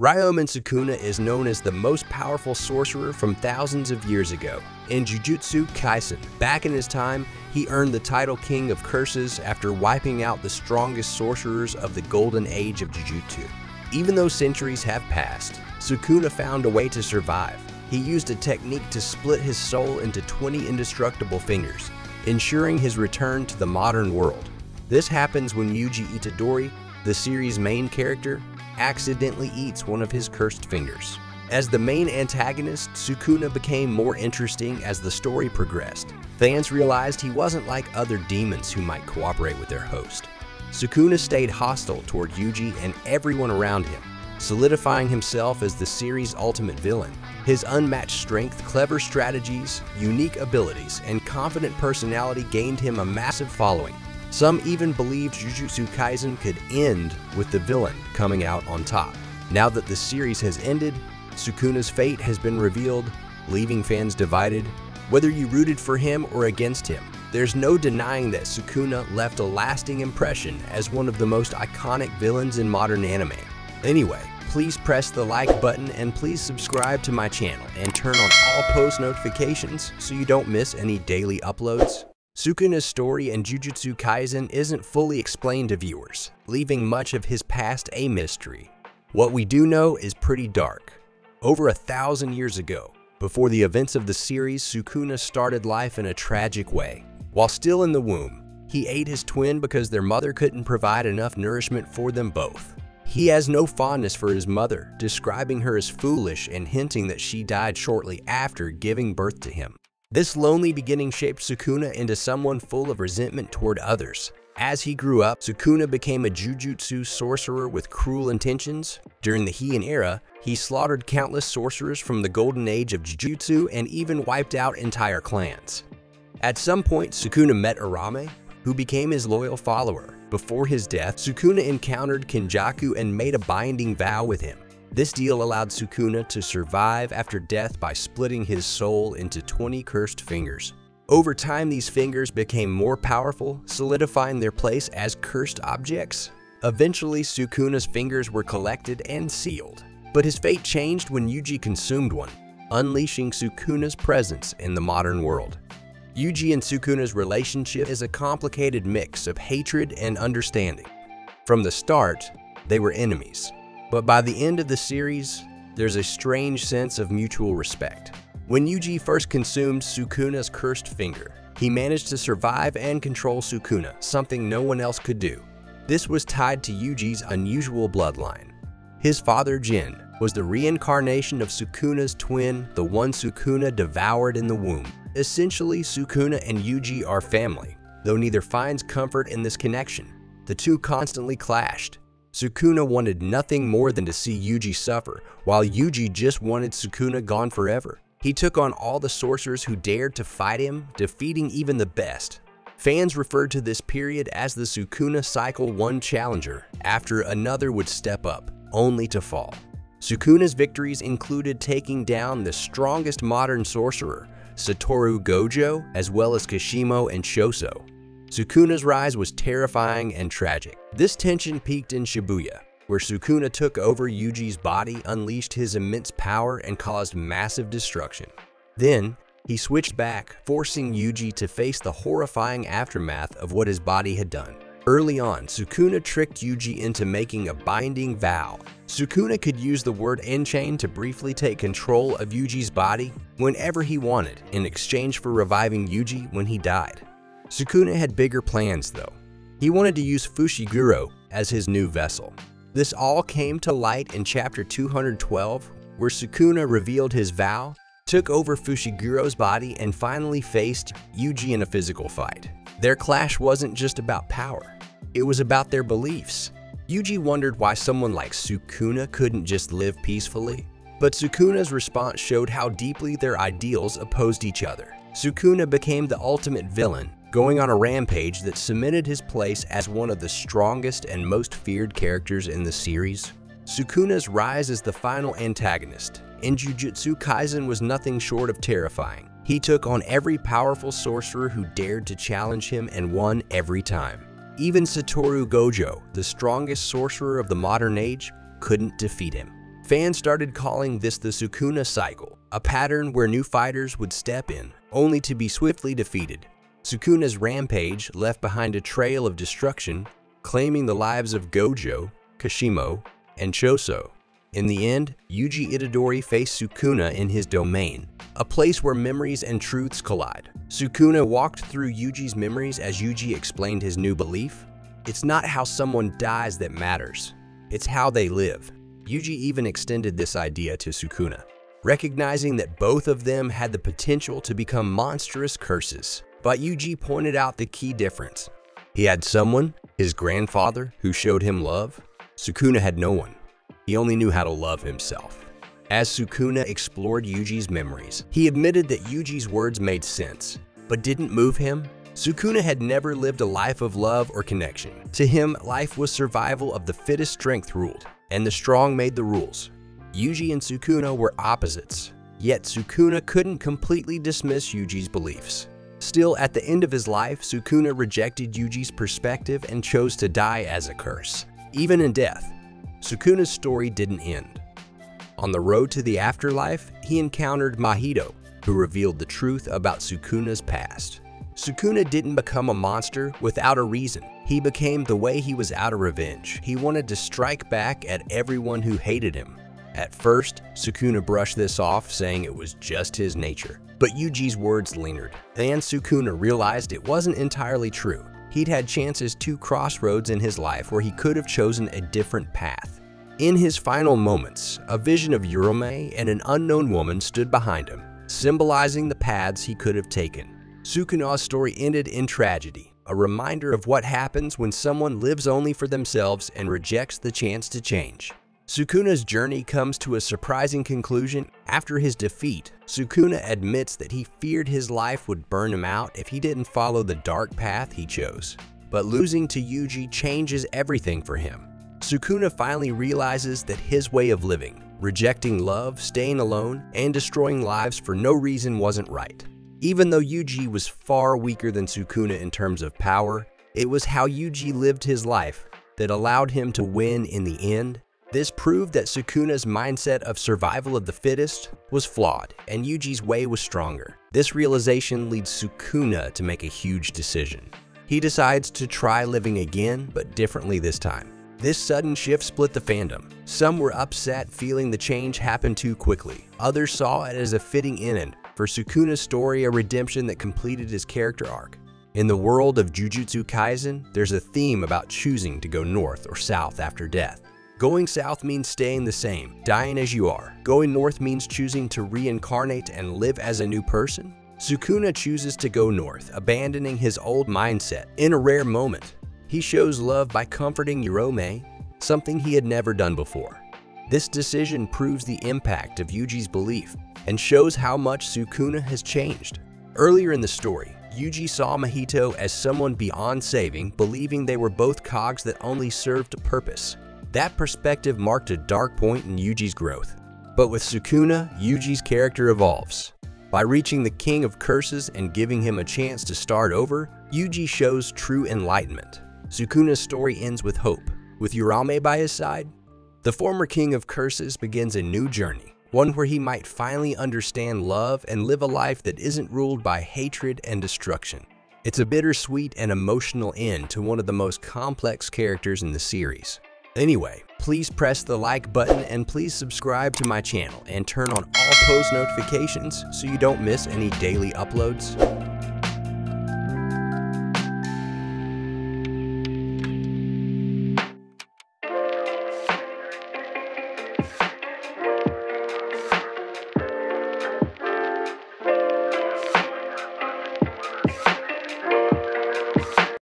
Ryomen Sukuna is known as the most powerful sorcerer from thousands of years ago. In Jujutsu Kaisen, back in his time, he earned the title King of Curses after wiping out the strongest sorcerers of the golden age of Jujutsu. Even though centuries have passed, Sukuna found a way to survive. He used a technique to split his soul into 20 indestructible fingers, ensuring his return to the modern world. This happens when Yuji Itadori, the series' main character, accidentally eats one of his cursed fingers. As the main antagonist, Sukuna became more interesting as the story progressed. Fans realized he wasn't like other demons who might cooperate with their host. Sukuna stayed hostile toward Yuji and everyone around him, solidifying himself as the series' ultimate villain. His unmatched strength, clever strategies, unique abilities, and confident personality gained him a massive following. Some even believed Jujutsu Kaisen could end with the villain coming out on top. Now that the series has ended, Sukuna's fate has been revealed, leaving fans divided. Whether you rooted for him or against him, there's no denying that Sukuna left a lasting impression as one of the most iconic villains in modern anime. Anyway, please press the like button and please subscribe to my channel and turn on all post notifications so you don't miss any daily uploads. Sukuna's story in Jujutsu Kaisen isn't fully explained to viewers, leaving much of his past a mystery. What we do know is pretty dark. Over 1,000 years ago, before the events of the series, Sukuna started life in a tragic way. While still in the womb, he ate his twin because their mother couldn't provide enough nourishment for them both. He has no fondness for his mother, describing her as foolish and hinting that she died shortly after giving birth to him. This lonely beginning shaped Sukuna into someone full of resentment toward others. As he grew up, Sukuna became a Jujutsu sorcerer with cruel intentions. During the Heian era, he slaughtered countless sorcerers from the golden age of Jujutsu and even wiped out entire clans. At some point, Sukuna met Arame, who became his loyal follower. Before his death, Sukuna encountered Kenjaku and made a binding vow with him. This deal allowed Sukuna to survive after death by splitting his soul into 20 cursed fingers. Over time, these fingers became more powerful, solidifying their place as cursed objects. Eventually, Sukuna's fingers were collected and sealed. But his fate changed when Yuji consumed one, unleashing Sukuna's presence in the modern world. Yuji and Sukuna's relationship is a complicated mix of hatred and understanding. From the start, they were enemies. But by the end of the series, there's a strange sense of mutual respect. When Yuji first consumed Sukuna's cursed finger, he managed to survive and control Sukuna, something no one else could do. This was tied to Yuji's unusual bloodline. His father, Jin, was the reincarnation of Sukuna's twin, the one Sukuna devoured in the womb. Essentially, Sukuna and Yuji are family, though neither finds comfort in this connection. The two constantly clashed. Sukuna wanted nothing more than to see Yuji suffer, while Yuji just wanted Sukuna gone forever. He took on all the sorcerers who dared to fight him, defeating even the best. Fans referred to this period as the Sukuna Cycle, one challenger after another would step up, only to fall. Sukuna's victories included taking down the strongest modern sorcerer, Satoru Gojo, as well as Kashimo and Shoso. Sukuna's rise was terrifying and tragic. This tension peaked in Shibuya, where Sukuna took over Yuji's body, unleashed his immense power, and caused massive destruction. Then, he switched back, forcing Yuji to face the horrifying aftermath of what his body had done. Early on, Sukuna tricked Yuji into making a binding vow. Sukuna could use the word enchain to briefly take control of Yuji's body whenever he wanted, in exchange for reviving Yuji when he died. Sukuna had bigger plans though. He wanted to use Fushiguro as his new vessel. This all came to light in chapter 212, where Sukuna revealed his vow, took over Fushiguro's body, and finally faced Yuji in a physical fight. Their clash wasn't just about power, it was about their beliefs. Yuji wondered why someone like Sukuna couldn't just live peacefully, but Sukuna's response showed how deeply their ideals opposed each other. Sukuna became the ultimate villain, going on a rampage that cemented his place as one of the strongest and most feared characters in the series. Sukuna's rise as the final antagonist in Jujutsu Kaisen was nothing short of terrifying. He took on every powerful sorcerer who dared to challenge him and won every time. Even Satoru Gojo, the strongest sorcerer of the modern age, couldn't defeat him. Fans started calling this the Sukuna Cycle, a pattern where new fighters would step in, only to be swiftly defeated. Sukuna's rampage left behind a trail of destruction, claiming the lives of Gojo, Kashimo, and Choso. In the end, Yuji Itadori faced Sukuna in his domain, a place where memories and truths collide. Sukuna walked through Yuji's memories as Yuji explained his new belief. It's not how someone dies that matters, it's how they live. Yuji even extended this idea to Sukuna, recognizing that both of them had the potential to become monstrous curses. But Yuji pointed out the key difference. He had someone, his grandfather, who showed him love. Sukuna had no one. He only knew how to love himself. As Sukuna explored Yuji's memories, he admitted that Yuji's words made sense, but didn't move him. Sukuna had never lived a life of love or connection. To him, life was survival of the fittest. Strength ruled, and the strong made the rules. Yuji and Sukuna were opposites, yet Sukuna couldn't completely dismiss Yuji's beliefs. Still, at the end of his life, Sukuna rejected Yuji's perspective and chose to die as a curse. Even in death, Sukuna's story didn't end. On the road to the afterlife, he encountered Mahito, who revealed the truth about Sukuna's past. Sukuna didn't become a monster without a reason. He became the way he was out of revenge. He wanted to strike back at everyone who hated him. At first, Sukuna brushed this off, saying it was just his nature. But Yuji's words lingered, and Sukuna realized it wasn't entirely true. He'd had chances, two crossroads in his life where he could have chosen a different path. In his final moments, a vision of Yorome and an unknown woman stood behind him, symbolizing the paths he could have taken. Sukuna's story ended in tragedy, a reminder of what happens when someone lives only for themselves and rejects the chance to change. Sukuna's journey comes to a surprising conclusion. After his defeat, Sukuna admits that he feared his life would burn him out if he didn't follow the dark path he chose. But losing to Yuji changes everything for him. Sukuna finally realizes that his way of living, rejecting love, staying alone, and destroying lives for no reason wasn't right. Even though Yuji was far weaker than Sukuna in terms of power, it was how Yuji lived his life that allowed him to win in the end. This proved that Sukuna's mindset of survival of the fittest was flawed, and Yuji's way was stronger. This realization leads Sukuna to make a huge decision. He decides to try living again, but differently this time. This sudden shift split the fandom. Some were upset, feeling the change happened too quickly. Others saw it as a fitting end for Sukuna's story, a redemption that completed his character arc. In the world of Jujutsu Kaisen, there's a theme about choosing to go north or south after death. Going south means staying the same, dying as you are. Going north means choosing to reincarnate and live as a new person. Sukuna chooses to go north, abandoning his old mindset. In a rare moment, he shows love by comforting Yorome, something he had never done before. This decision proves the impact of Yuji's belief and shows how much Sukuna has changed. Earlier in the story, Yuji saw Mahito as someone beyond saving, believing they were both cogs that only served a purpose. That perspective marked a dark point in Yuji's growth. But with Sukuna, Yuji's character evolves. By reaching the King of Curses and giving him a chance to start over, Yuji shows true enlightenment. Sukuna's story ends with hope. With Yorome by his side, the former King of Curses begins a new journey, one where he might finally understand love and live a life that isn't ruled by hatred and destruction. It's a bittersweet and emotional end to one of the most complex characters in the series. Anyway, please press the like button and please subscribe to my channel and turn on all post notifications so you don't miss any daily uploads.